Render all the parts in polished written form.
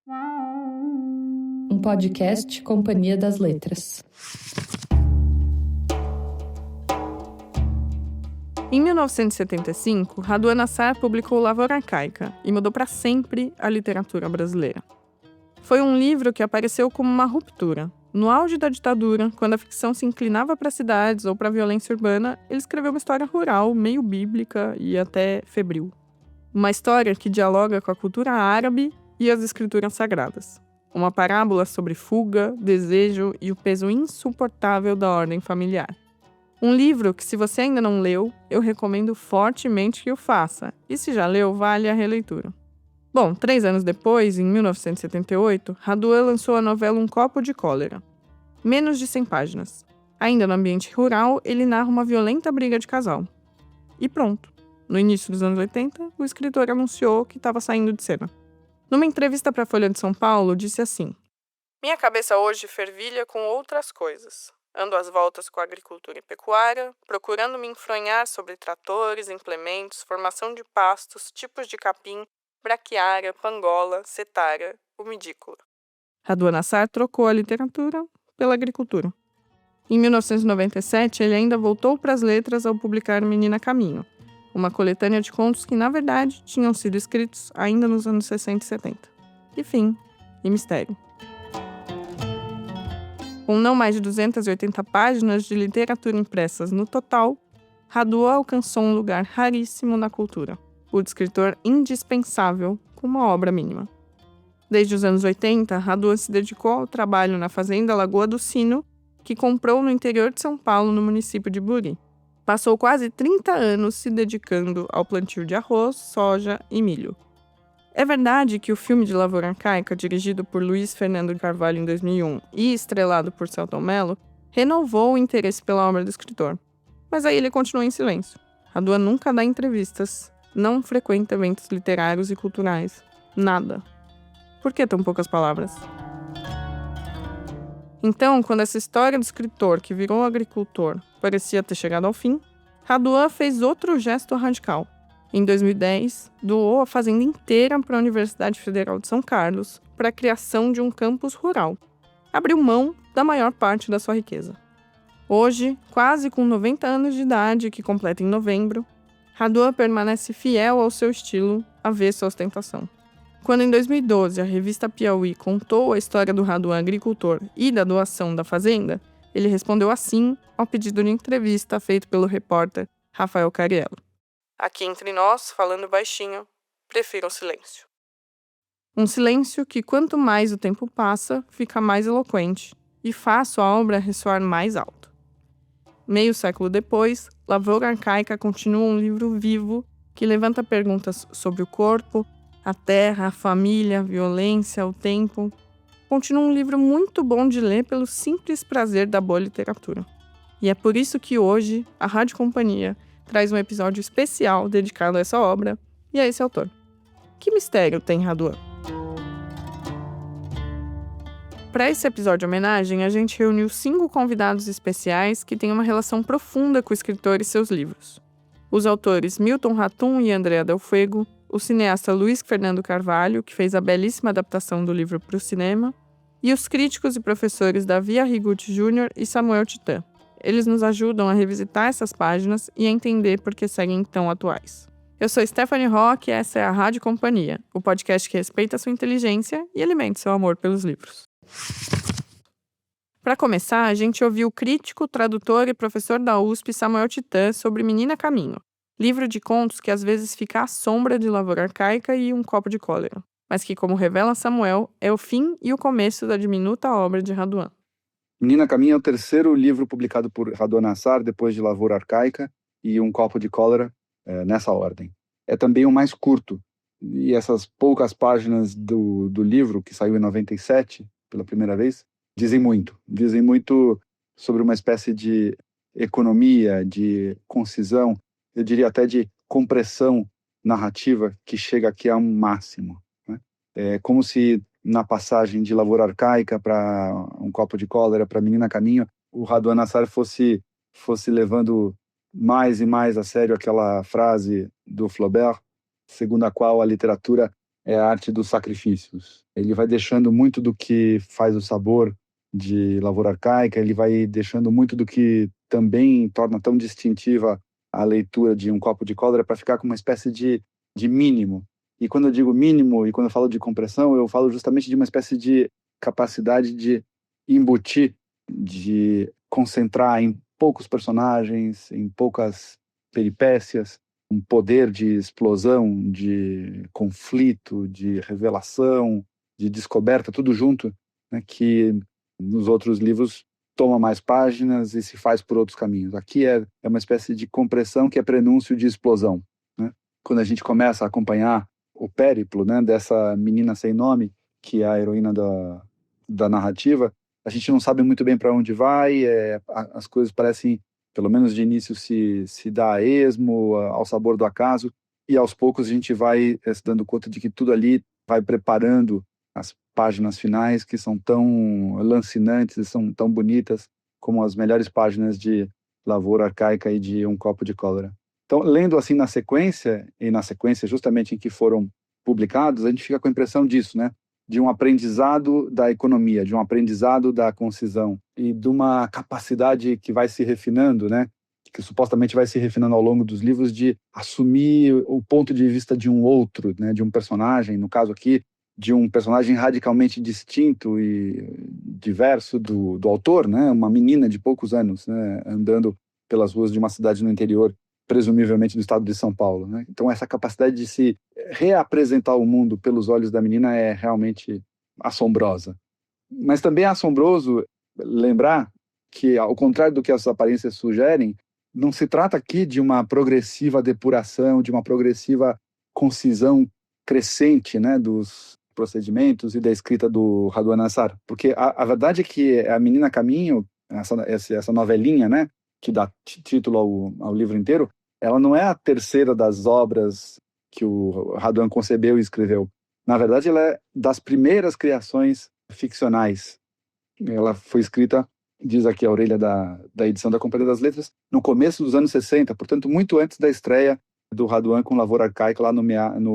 Um podcast Companhia das Letras. Em 1975, Raduan Nassar publicou Lavoura Arcaica e mudou para sempre a literatura brasileira. Foi um livro que apareceu como uma ruptura. No auge da ditadura, quando a ficção se inclinava para cidades ou para a violência urbana, ele escreveu uma história rural, meio bíblica e até febril. Uma história que dialoga com a cultura árabe e as escrituras sagradas. Uma parábola sobre fuga, desejo e o peso insuportável da ordem familiar. Um livro que, se você ainda não leu, eu recomendo fortemente que o faça. E se já leu, vale a releitura. Bom, 3 anos depois, em 1978, Raduan lançou a novela Um Copo de Cólera. Menos de 100 páginas. Ainda no ambiente rural, ele narra uma violenta briga de casal. E pronto. No início dos anos 80, o escritor anunciou que estava saindo de cena. Numa entrevista para a Folha de São Paulo, disse assim: "Minha cabeça hoje fervilha com outras coisas. Ando às voltas com a agricultura e pecuária, procurando me enfronhar sobre tratores, implementos, formação de pastos, tipos de capim, braquiária, pangola, setária, umidícola." Raduan Nassar trocou a literatura pela agricultura. Em 1997, ele ainda voltou para as letras ao publicar Menina Caminho, uma coletânea de contos que, na verdade, tinham sido escritos ainda nos anos 60 e 70. E fim, e mistério. Com não mais de 280 páginas de literatura impressas no total, Raduan alcançou um lugar raríssimo na cultura, o de escritor indispensável com uma obra mínima. Desde os anos 80, Raduan se dedicou ao trabalho na fazenda Lagoa do Sino, que comprou no interior de São Paulo, no município de Buri. Passou quase 30 anos se dedicando ao plantio de arroz, soja e milho. É verdade que o filme de Lavoura Arcaica, dirigido por Luiz Fernando Carvalho em 2001 e estrelado por Selton Mello, renovou o interesse pela obra do escritor. Mas aí ele continua em silêncio. Raduan nunca dá entrevistas, não frequenta eventos literários e culturais. Nada. Por que tão poucas palavras? Então, quando essa história do escritor que virou agricultor parecia ter chegado ao fim, Raduan fez outro gesto radical. Em 2010, doou a fazenda inteira para a Universidade Federal de São Carlos para a criação de um campus rural. Abriu mão da maior parte da sua riqueza. Hoje, quase com 90 anos de idade, que completa em novembro, Raduan permanece fiel ao seu estilo, avesso à ostentação. Quando em 2012 a revista Piauí contou a história do Raduan agricultor e da doação da fazenda, ele respondeu assim ao pedido de entrevista feito pelo repórter Rafael Cariello. "Aqui entre nós, falando baixinho, prefiro o silêncio." Um silêncio que, quanto mais o tempo passa, fica mais eloquente e faz a obra ressoar mais alto. Meio século depois, Lavoura Arcaica continua um livro vivo que levanta perguntas sobre o corpo, a terra, a família, a violência, o tempo. Continua um livro muito bom de ler pelo simples prazer da boa literatura. E é por isso que hoje a Rádio Companhia traz um episódio especial dedicado a essa obra e a esse autor. Que mistério tem Raduan? Para esse episódio de homenagem, a gente reuniu 5 convidados especiais que têm uma relação profunda com o escritor e seus livros. Os autores Milton Ratum e Andrea Del Fuego, o cineasta Luiz Fernando Carvalho, que fez a belíssima adaptação do livro para o cinema, e os críticos e professores Davi Arrigucci Jr. e Samuel Titã. Eles nos ajudam a revisitar essas páginas e a entender por que seguem tão atuais. Eu sou Stephanie Rock e essa é a Rádio Companhia, o podcast que respeita a sua inteligência e alimenta seu amor pelos livros. Para começar, a gente ouviu o crítico, tradutor e professor da USP Samuel Titã sobre Menina Caminho, livro de contos que às vezes fica à sombra de Lavoura Arcaica e Um Copo de Cólera, mas que, como revela Samuel, é o fim e o começo da diminuta obra de Raduan. Menina Caminho é o terceiro livro publicado por Raduan Nassar depois de Lavoura Arcaica e Um Copo de Cólera, nessa ordem. É também o mais curto, e essas poucas páginas do livro, que saiu em 97, pela primeira vez, dizem muito sobre uma espécie de economia, de concisão, eu diria até de compressão narrativa que chega aqui a um máximo, né? É como se na passagem de Lavoura Arcaica para Um Copo de Cólera, para Menina Caminho, o Raduan Nassar fosse levando mais e mais a sério aquela frase do Flaubert, segundo a qual a literatura é a arte dos sacrifícios. Ele vai deixando muito do que faz o sabor de Lavoura Arcaica, ele vai deixando muito do que também torna tão distintiva a leitura de Um Copo de Cólera para ficar com uma espécie de mínimo. E quando eu digo mínimo, e quando eu falo de compressão, eu falo justamente de uma espécie de capacidade de embutir, de concentrar em poucos personagens, em poucas peripécias, um poder de explosão, de conflito, de revelação, de descoberta, tudo junto, né, que nos outros livros toma mais páginas e se faz por outros caminhos. Aqui é uma espécie de compressão que é prenúncio de explosão, né? Quando a gente começa a acompanhar o périplo, né, dessa menina sem nome, que é a heroína da narrativa, a gente não sabe muito bem para onde vai, as coisas parecem, pelo menos de início, se dá a esmo, ao sabor do acaso, e aos poucos a gente vai se dando conta de que tudo ali vai preparando as páginas finais, que são tão lancinantes e são tão bonitas como as melhores páginas de Lavoura Arcaica e de Um Copo de Cólera. Então, lendo assim na sequência, e na sequência justamente em que foram publicados, a gente fica com a impressão disso, né? De um aprendizado da economia, de um aprendizado da concisão e de uma capacidade que vai se refinando, né? Que supostamente vai se refinando ao longo dos livros, de assumir o ponto de vista de um outro, né? De um personagem, no caso aqui, de um personagem radicalmente distinto e diverso do autor, né? Uma menina de poucos anos, né? Andando pelas ruas de uma cidade no interior, presumivelmente do estado de São Paulo, né? Então essa capacidade de se reapresentar o mundo pelos olhos da menina é realmente assombrosa. Mas também é assombroso lembrar que, ao contrário do que as aparências sugerem, não se trata aqui de uma progressiva depuração, de uma progressiva concisão crescente, né, dos procedimentos e da escrita do Raduan Nassar, porque a verdade é que A Menina Caminho, essa novelinha, né, que dá título ao livro inteiro, ela não é a terceira das obras que o Raduan concebeu e escreveu. Na verdade, ela é das primeiras criações ficcionais. Ela foi escrita, diz aqui a orelha da edição da Companhia das Letras, no começo dos anos 60, portanto, muito antes da estreia do Raduan com Lavoura Arcaica, lá no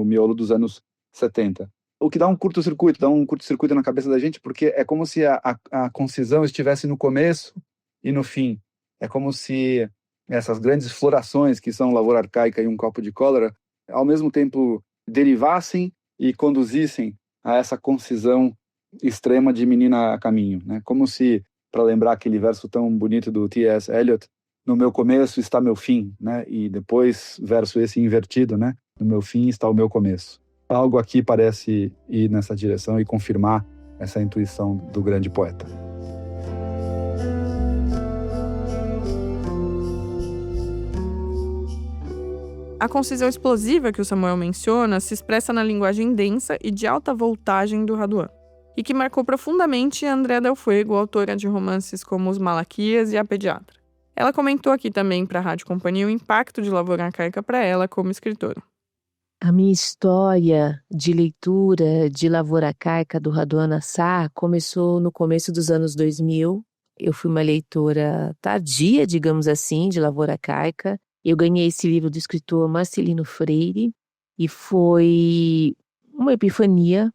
miolo dos anos 70. O que dá um curto-circuito na cabeça da gente, porque é como se a concisão estivesse no começo e no fim. É como se essas grandes florações que são Lavoura Arcaica e Um Copo de Cólera, ao mesmo tempo derivassem e conduzissem a essa concisão extrema de Menina a Caminho, né? Como se, para lembrar aquele verso tão bonito do T.S. Eliot, no meu começo está meu fim, né? E depois, verso esse invertido, né? No meu fim está o meu começo. Algo aqui parece ir nessa direção e confirmar essa intuição do grande poeta. A concisão explosiva que o Samuel menciona se expressa na linguagem densa e de alta voltagem do Raduan, e que marcou profundamente a Andrea Del Fuego, autora de romances como Os Malaquias e A Pediatra. Ela comentou aqui também para a Rádio Companhia o impacto de Lavoura Arcaica para ela como escritora. A minha história de leitura de Lavoura Arcaica do Raduan Nassar começou no começo dos anos 2000. Eu fui uma leitora tardia, digamos assim, de Lavoura Arcaica. Eu ganhei esse livro do escritor Marcelino Freire e foi uma epifania,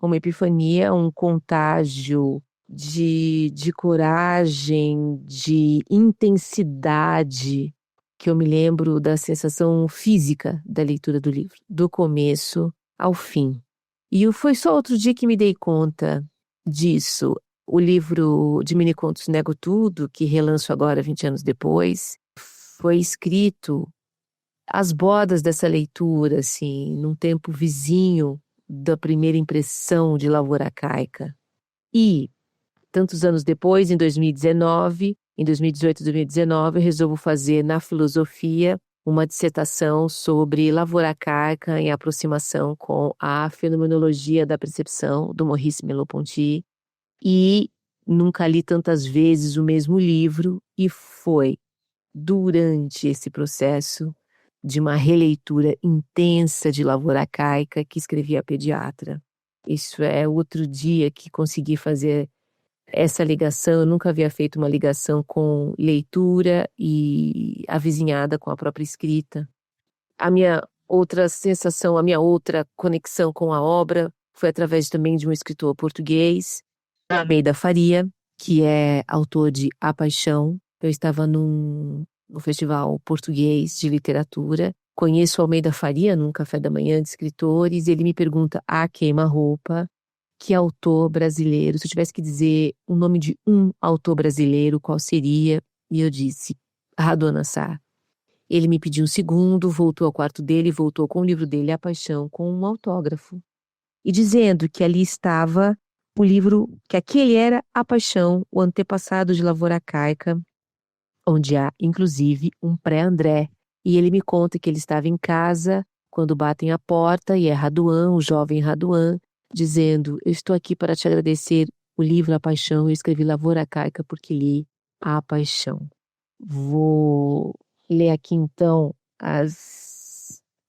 um contágio de coragem, de intensidade, que eu me lembro da sensação física da leitura do livro, do começo ao fim. E foi só outro dia que me dei conta disso. O livro de minicontos Nego Tudo, que relanço agora 20 anos depois, foi escrito às bordas dessa leitura, assim, num tempo vizinho da primeira impressão de Lavoura Arcaica. E, tantos anos depois, em 2018 e 2019, eu resolvo fazer na filosofia uma dissertação sobre Lavoura Arcaica em aproximação com a fenomenologia da percepção, do Maurice Merleau-Ponty, e nunca li tantas vezes o mesmo livro, e foi durante esse processo de uma releitura intensa de Lavoura Arcaica que escrevi A Pediatra. Isso é outro dia que consegui fazer essa ligação. Eu nunca havia feito uma ligação com leitura e avizinhada com a própria escrita. A minha outra sensação, a minha outra conexão com a obra foi através também de um escritor português, Almeida Faria, que é autor de A Paixão. Eu estava no Festival Português de Literatura, conheço Almeida Faria num café da manhã de escritores, e ele me pergunta, queima-roupa, que autor brasileiro, se eu tivesse que dizer o nome de um autor brasileiro, qual seria? E eu disse, Radwan Nassar. Ele me pediu um segundo, voltou ao quarto dele, voltou com o livro dele, A Paixão, com um autógrafo. E dizendo que ali estava o livro, que aquele era A Paixão, o antepassado de Lavoura Arcaica, onde há, inclusive, um pré-André. E ele me conta que ele estava em casa, quando batem a porta, e é Radwan, o jovem Radwan, dizendo, eu estou aqui para te agradecer o livro A Paixão, eu escrevi Lavoura Arcaica porque li A Paixão. Vou ler aqui então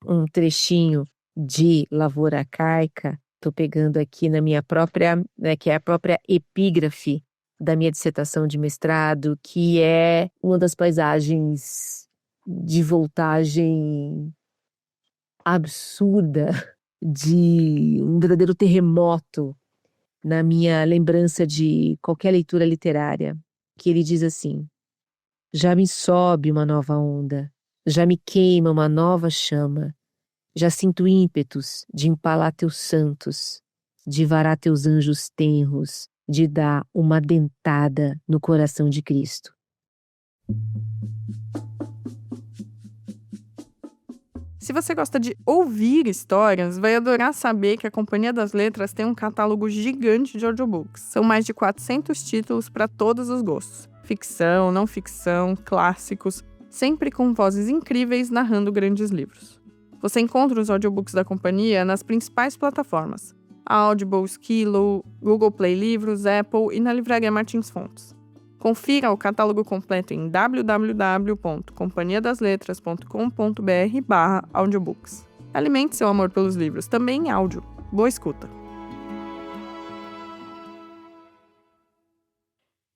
um trechinho de Lavoura Arcaica. Estou pegando aqui na minha própria, que é a própria epígrafe da minha dissertação de mestrado, que é uma das paisagens de voltagem absurda, de um verdadeiro terremoto na minha lembrança de qualquer leitura literária, que ele diz assim, já me sobe uma nova onda, já me queima uma nova chama, já sinto ímpetos de empalar teus santos, de varar teus anjos tenros, de dar uma dentada no coração de Cristo. Se você gosta de ouvir histórias, vai adorar saber que a Companhia das Letras tem um catálogo gigante de audiobooks. São mais de 400 títulos para todos os gostos. Ficção, não ficção, clássicos, sempre com vozes incríveis narrando grandes livros. Você encontra os audiobooks da companhia nas principais plataformas: Audible, Skilo, Google Play Livros, Apple e na livraria Martins Fontes. Confira o catálogo completo em www.companhiadasletras.com.br/audiobooks. Alimente seu amor pelos livros, também em áudio. Boa escuta!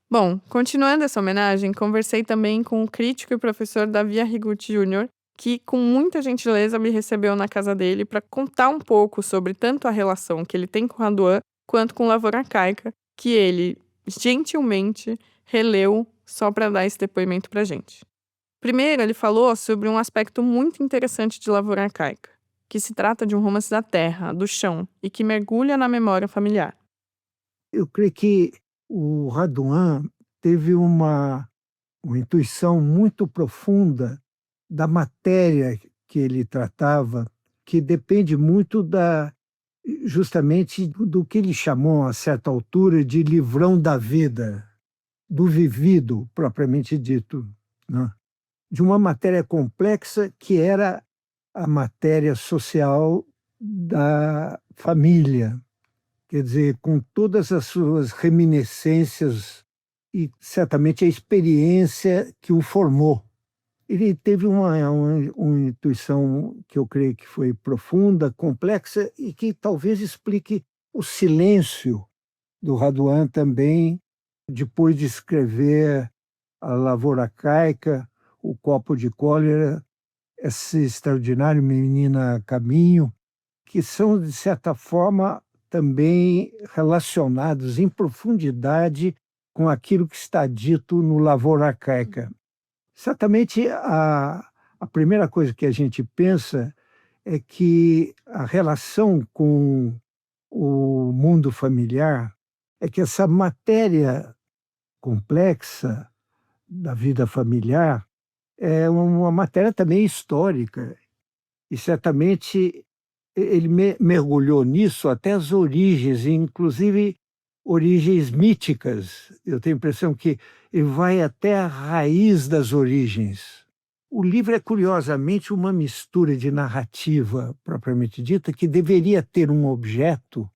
Bom, continuando essa homenagem, conversei também com o crítico e professor Davi Arrigucci Jr., que com muita gentileza me recebeu na casa dele para contar um pouco sobre tanto a relação que ele tem com Radwan quanto com Lavoura Arcaica, que ele gentilmente releu só para dar esse depoimento para a gente. Primeiro, ele falou sobre um aspecto muito interessante de Lavoura Arcaica, que se trata de um romance da terra, do chão, e que mergulha na memória familiar. Eu creio que o Radwan teve uma intuição muito profunda da matéria que ele tratava, que depende muito justamente do que ele chamou, a certa altura, de livrão da vida, do vivido, propriamente dito, né? De uma matéria complexa que era a matéria social da família, quer dizer, com todas as suas reminiscências e certamente a experiência que o formou. Ele teve uma intuição que eu creio que foi profunda, complexa e que talvez explique o silêncio do Radwan também, depois de escrever A Lavoura Arcaica, O Copo de Cólera, esse extraordinário Menina a Caminho, que são, de certa forma, também relacionados em profundidade com aquilo que está dito no Lavoura Arcaica. Certamente, a primeira coisa que a gente pensa é que a relação com o mundo familiar é que essa matéria complexa da vida familiar é uma matéria também histórica. E certamente ele mergulhou nisso até as origens, inclusive origens míticas. Eu tenho a impressão que ele vai até a raiz das origens. O livro é, curiosamente, uma mistura de narrativa, propriamente dita, que deveria ter um objeto,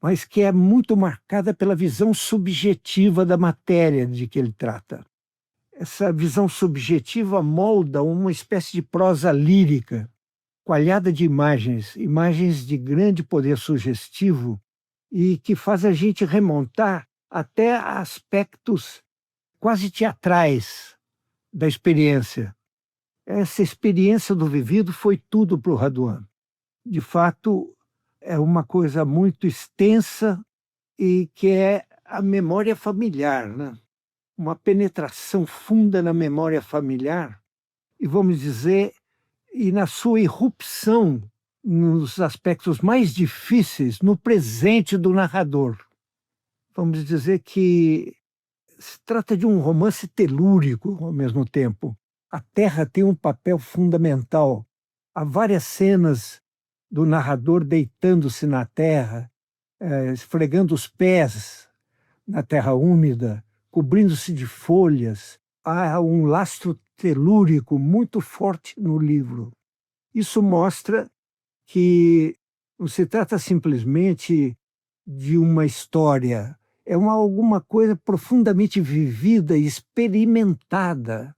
mas que é muito marcada pela visão subjetiva da matéria de que ele trata. Essa visão subjetiva molda uma espécie de prosa lírica, coalhada de imagens de grande poder sugestivo e que faz a gente remontar até aspectos quase teatrais da experiência. essa experiência do vivido foi tudo para o Raduan. De fato, é uma coisa muito extensa e que é a memória familiar, né? Uma penetração funda na memória familiar e, vamos dizer, e na sua irrupção nos aspectos mais difíceis, no presente do narrador. Vamos dizer que se trata de um romance telúrico ao mesmo tempo. A terra tem um papel fundamental. Há várias cenas do narrador deitando-se na terra, esfregando os pés na terra úmida, cobrindo-se de folhas. Há um lastro telúrico muito forte no livro. Isso mostra que não se trata simplesmente de uma história, é alguma coisa profundamente vivida e experimentada.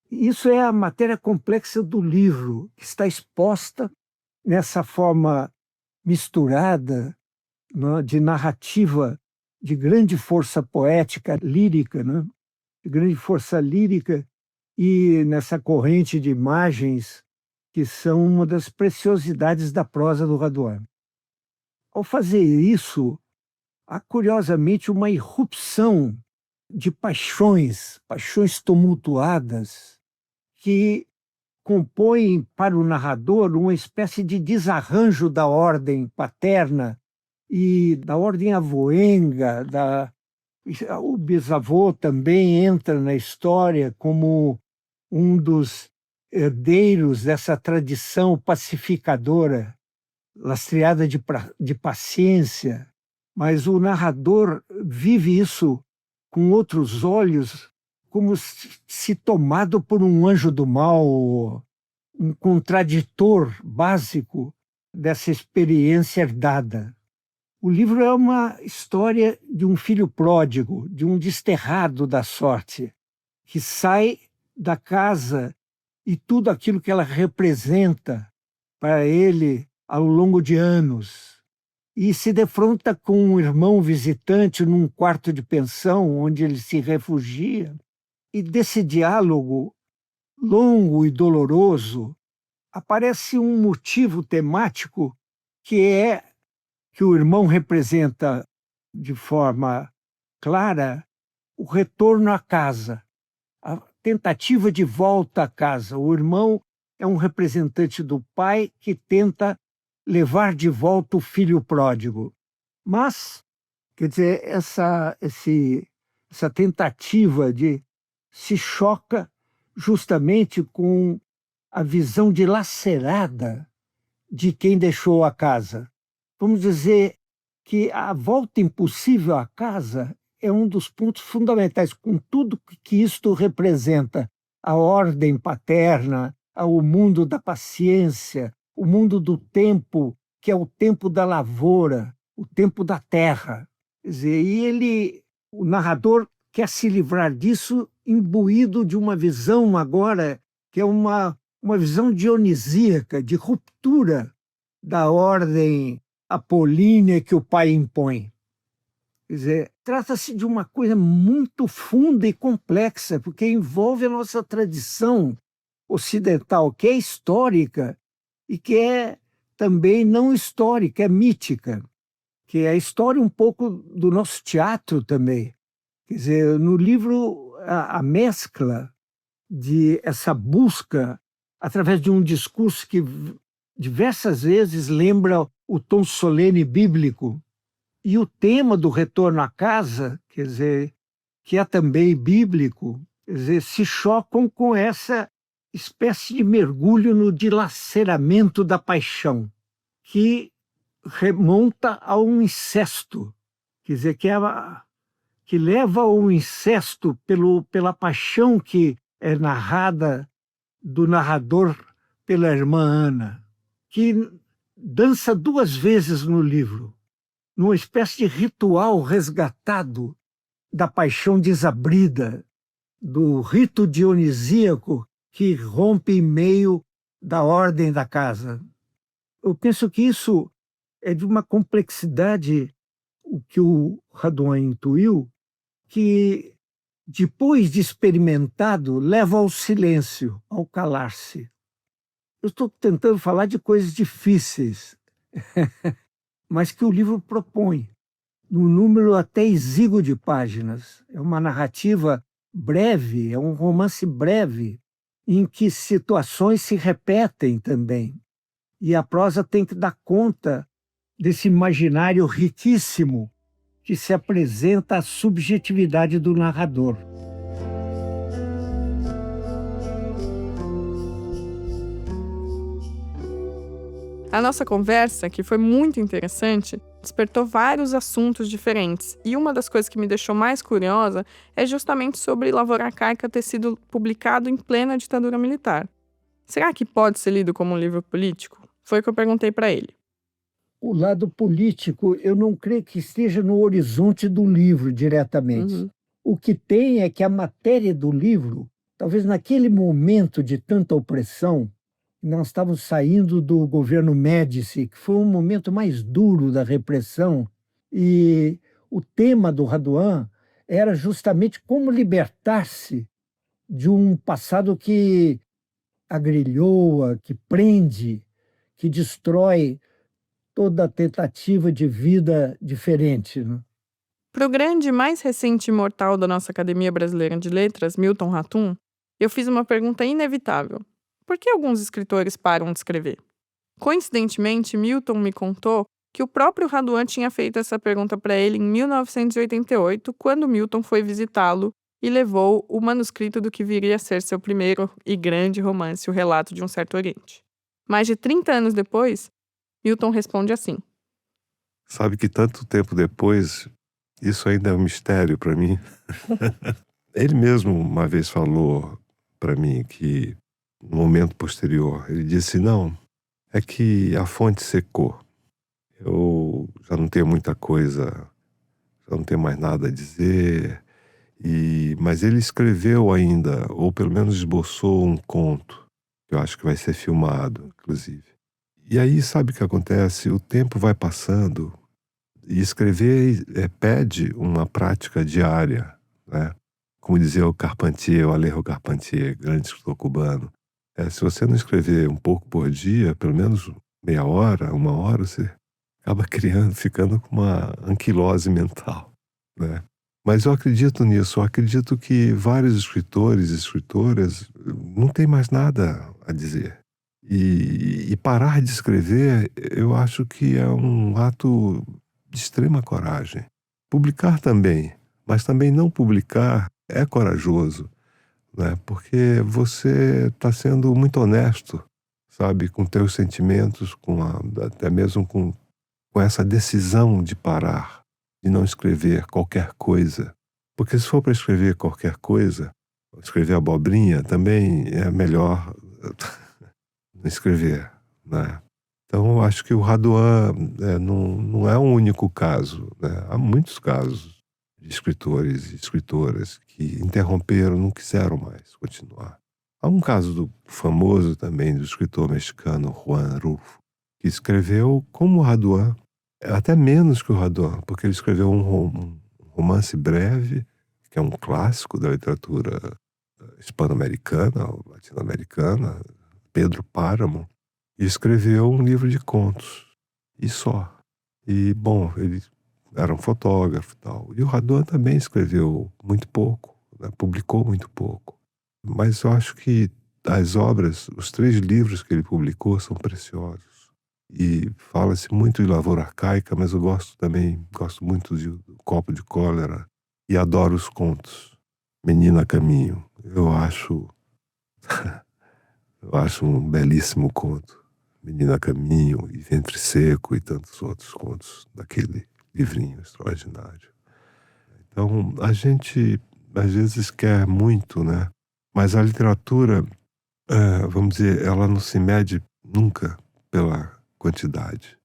Isso é a matéria complexa do livro, que está exposta nessa forma misturada, né, de narrativa de grande força poética, lírica, né, de grande força lírica, e nessa corrente de imagens que são uma das preciosidades da prosa do Raduan. Ao fazer isso, há curiosamente uma irrupção de paixões tumultuadas, que compõem para o narrador uma espécie de desarranjo da ordem paterna e da ordem avoenga. O bisavô também entra na história como um dos herdeiros dessa tradição pacificadora, lastreada de paciência, mas o narrador vive isso com outros olhos, como se tomado por um anjo do mal, um contraditor básico dessa experiência herdada. O livro é uma história de um filho pródigo, de um desterrado da sorte, que sai da casa e tudo aquilo que ela representa para ele ao longo de anos, e se defronta com um irmão visitante num quarto de pensão onde ele se refugia. E desse diálogo longo e doloroso aparece um motivo temático que é que o irmão representa de forma clara o retorno à casa, a tentativa de volta à casa. O irmão é um representante do pai que tenta levar de volta o filho pródigo. Mas, quer dizer, essa tentativa se choca justamente com a visão dilacerada de quem deixou a casa. Vamos dizer que a volta impossível à casa é um dos pontos fundamentais, com tudo que isto representa: a ordem paterna, o mundo da paciência, o mundo do tempo, que é o tempo da lavoura, o tempo da terra. Quer dizer, e o narrador quer se livrar disso imbuído de uma visão agora que é uma visão dionisíaca, de ruptura da ordem apolínea que o pai impõe. Quer dizer, trata-se de uma coisa muito funda e complexa, porque envolve a nossa tradição ocidental, que é histórica e que é também não histórica, é mítica, que é a história um pouco do nosso teatro também. Quer dizer, no livro, a mescla de essa busca através de um discurso que diversas vezes lembra o tom solene bíblico, e o tema do retorno à casa, quer dizer, que é também bíblico, quer dizer, se chocam com essa espécie de mergulho no dilaceramento da paixão, que remonta a um incesto, quer dizer, que leva ao incesto pela paixão que é narrada do narrador pela irmã Ana, que dança 2 vezes no livro, numa espécie de ritual resgatado da paixão desabrida, do rito dionisíaco que rompe em meio da ordem da casa. Eu penso que isso é de uma complexidade, o que o Raduan intuiu, que depois de experimentado, leva ao silêncio, ao calar-se. Eu estou tentando falar de coisas difíceis, mas que o livro propõe, num número até exíguo de páginas. É uma narrativa breve, é um romance breve, em que situações se repetem também. E a prosa tem que dar conta desse imaginário riquíssimo que se apresenta à subjetividade do narrador. A nossa conversa, que foi muito interessante, despertou vários assuntos diferentes. E uma das coisas que me deixou mais curiosa é justamente sobre Lavoura Arcaica ter sido publicado em plena ditadura militar. Será que pode ser lido como um livro político? Foi o que eu perguntei para ele. O lado político, eu não creio que esteja no horizonte do livro diretamente. O que tem é que a matéria do livro, talvez naquele momento de tanta opressão, nós estávamos saindo do governo Médici, que foi um momento mais duro da repressão, e o tema do Raduan era justamente como libertar-se de um passado que agrilhoa, que prende, que destrói toda a tentativa de vida diferente, né? Para o grande e mais recente imortal da nossa Academia Brasileira de Letras, Milton Ratum, eu fiz uma pergunta inevitável. Por que alguns escritores param de escrever? Coincidentemente, Milton me contou que o próprio Raduan tinha feito essa pergunta para ele em 1988, quando Milton foi visitá-lo e levou o manuscrito do que viria a ser seu primeiro e grande romance, O Relato de um Certo Oriente. Mais de 30 anos depois, Milton responde assim. Sabe que tanto tempo depois, isso ainda é um mistério para mim. Ele mesmo uma vez falou para mim que, no momento posterior, ele disse, não, é que a fonte secou. Eu já não tenho muita coisa, já não tenho mais nada a dizer. Mas ele escreveu ainda, ou pelo menos esboçou um conto, que eu acho que vai ser filmado, inclusive. E aí, sabe o que acontece? O tempo vai passando e escrever pede uma prática diária, né? Como dizia o Carpentier, o Alejo Carpentier, grande escritor cubano. Se você não escrever um pouco por dia, pelo menos meia hora, uma hora, você acaba ficando com uma anquilose mental, né? Mas eu acredito nisso, eu acredito que vários escritores e escritoras não têm mais nada a dizer. E parar de escrever, eu acho que é um ato de extrema coragem. Publicar também, mas também não publicar é corajoso, né? Porque você está sendo muito honesto, sabe, com teus sentimentos, até mesmo com essa decisão de parar, de não escrever qualquer coisa. Porque se for para escrever qualquer coisa, escrever abobrinha, também é melhor não escrever, né? Então eu acho que o Raduan não é um único caso, né? Há muitos casos de escritores e escritoras que interromperam, não quiseram mais continuar. Há um caso famoso também do escritor mexicano Juan Rulfo, que escreveu como o Raduan, até menos que o Raduan, porque ele escreveu um romance breve, que é um clássico da literatura hispano-americana, latino-americana, Pedro Páramo, e escreveu um livro de contos, e só. E, bom, ele era um fotógrafo e tal. E o Raduan também escreveu muito pouco, né? Publicou muito pouco. Mas eu acho que as obras, os 3 livros que ele publicou são preciosos. E fala-se muito de Lavoura Arcaica, mas eu gosto muito de Copo de Cólera e adoro os contos. Menina a Caminho, eu acho um belíssimo conto. Menina a Caminho e Ventre Seco e tantos outros contos daquele livrinho extraordinário. Então, a gente às vezes quer muito, né? Mas a literatura, vamos dizer, ela não se mede nunca pela quantidade.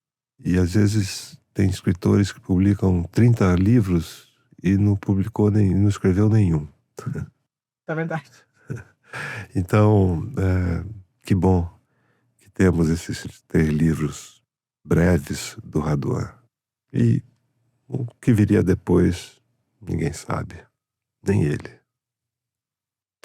E às vezes tem escritores que publicam 30 livros e não escreveu nenhum. É verdade. Então, que bom que temos esses 3 livros breves do Raduan. E o que viria depois, ninguém sabe, nem ele.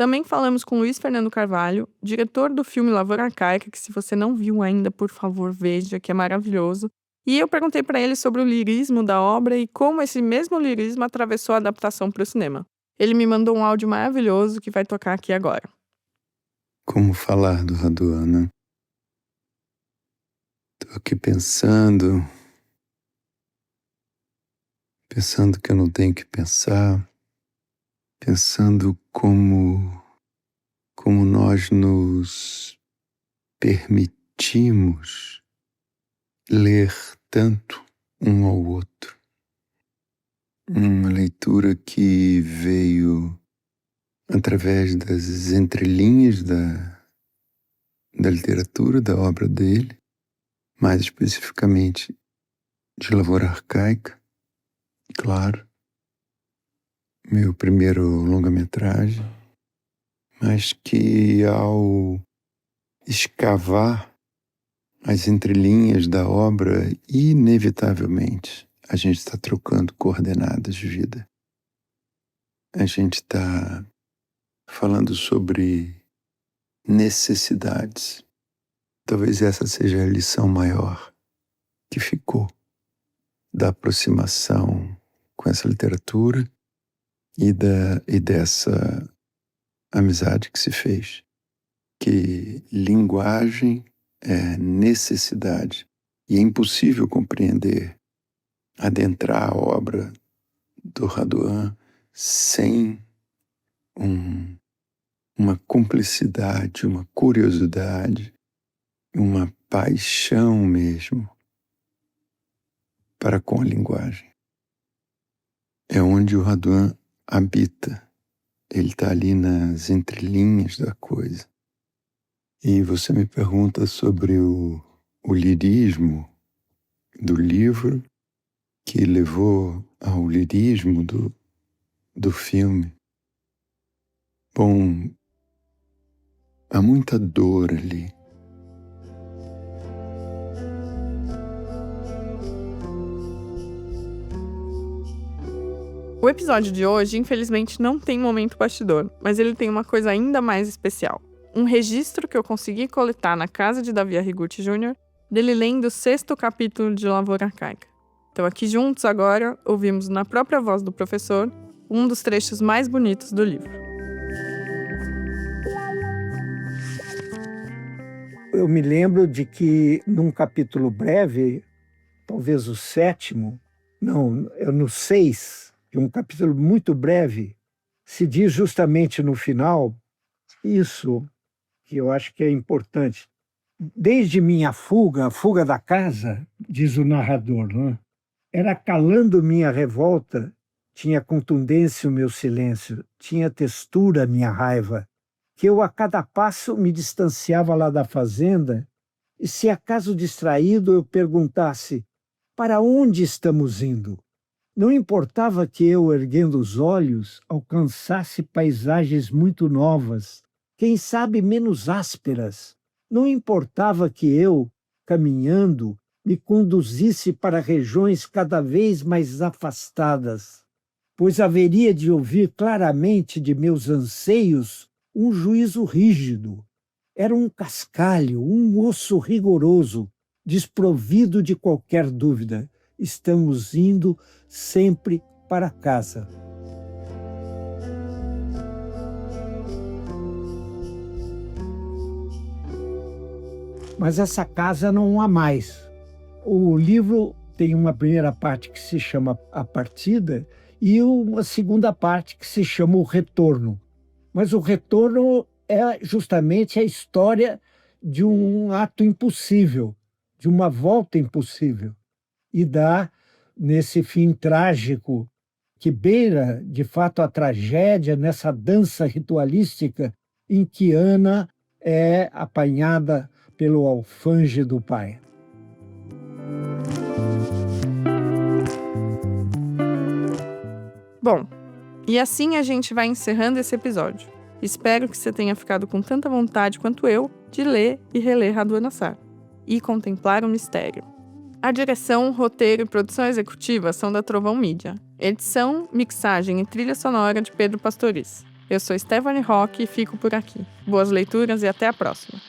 Também falamos com Luiz Fernando Carvalho, diretor do filme Lavoura Arcaica, que se você não viu ainda, por favor, veja, que é maravilhoso. E eu perguntei para ele sobre o lirismo da obra e como esse mesmo lirismo atravessou a adaptação para o cinema. Ele me mandou um áudio maravilhoso que vai tocar aqui agora. Como falar do Raduan, né? Tô aqui pensando que eu não tenho que pensar, pensando como nós nos permitimos ler tanto um ao outro. Uma leitura que veio através das entrelinhas da literatura, da obra dele, mais especificamente de Lavoura Arcaica, claro, meu primeiro longa-metragem, mas que ao escavar as entrelinhas da obra, inevitavelmente, a gente está trocando coordenadas de vida. A gente está falando sobre necessidades. Talvez essa seja a lição maior que ficou da aproximação com essa literatura e dessa amizade que se fez. Que linguagem é necessidade e é impossível compreender, adentrar a obra do Raduan sem uma cumplicidade, uma curiosidade, uma paixão mesmo para com a linguagem. É onde o Raduan habita. Ele está ali nas entrelinhas da coisa. E você me pergunta sobre o lirismo do livro que levou ao lirismo do filme. Bom, há muita dor ali. O episódio de hoje, infelizmente, não tem momento bastidor, mas ele tem uma coisa ainda mais especial. Um registro que eu consegui coletar na casa de Davi Arrigucci Jr., dele lendo o 6º capítulo de Lavoura Arcaica. Então aqui juntos agora, ouvimos na própria voz do professor, um dos trechos mais bonitos do livro. Eu me lembro de que num capítulo breve, talvez o 7º, no 6, que é um capítulo muito breve, se diz justamente no final isso que eu acho que é importante. Desde minha fuga, a fuga da casa, diz o narrador, né? Era calando minha revolta, tinha contundência o meu silêncio, tinha textura a minha raiva, que eu a cada passo me distanciava lá da fazenda, e se acaso distraído eu perguntasse, para onde estamos indo? Não importava que eu, erguendo os olhos, alcançasse paisagens muito novas, quem sabe menos ásperas. Não importava que eu, caminhando, me conduzisse para regiões cada vez mais afastadas, pois haveria de ouvir claramente de meus anseios um juízo rígido. Era um cascalho, um osso rigoroso, desprovido de qualquer dúvida. Estamos indo sempre para casa. Mas essa casa não há mais. O livro tem uma primeira parte que se chama A Partida e uma segunda parte que se chama O Retorno. Mas o retorno é justamente a história de um ato impossível, de uma volta impossível. E dá, nesse fim trágico, que beira, de fato, a tragédia, nessa dança ritualística em que Ana é apanhada pelo alfange do pai. Bom, e assim a gente vai encerrando esse episódio. Espero que você tenha ficado com tanta vontade quanto eu de ler e reler Raduan Nassar e contemplar o mistério. A direção, roteiro e produção executiva são da Trovão Mídia. Edição, mixagem e trilha sonora de Pedro Pastoriz. Eu sou Stephanie Roque e fico por aqui. Boas leituras e até a próxima!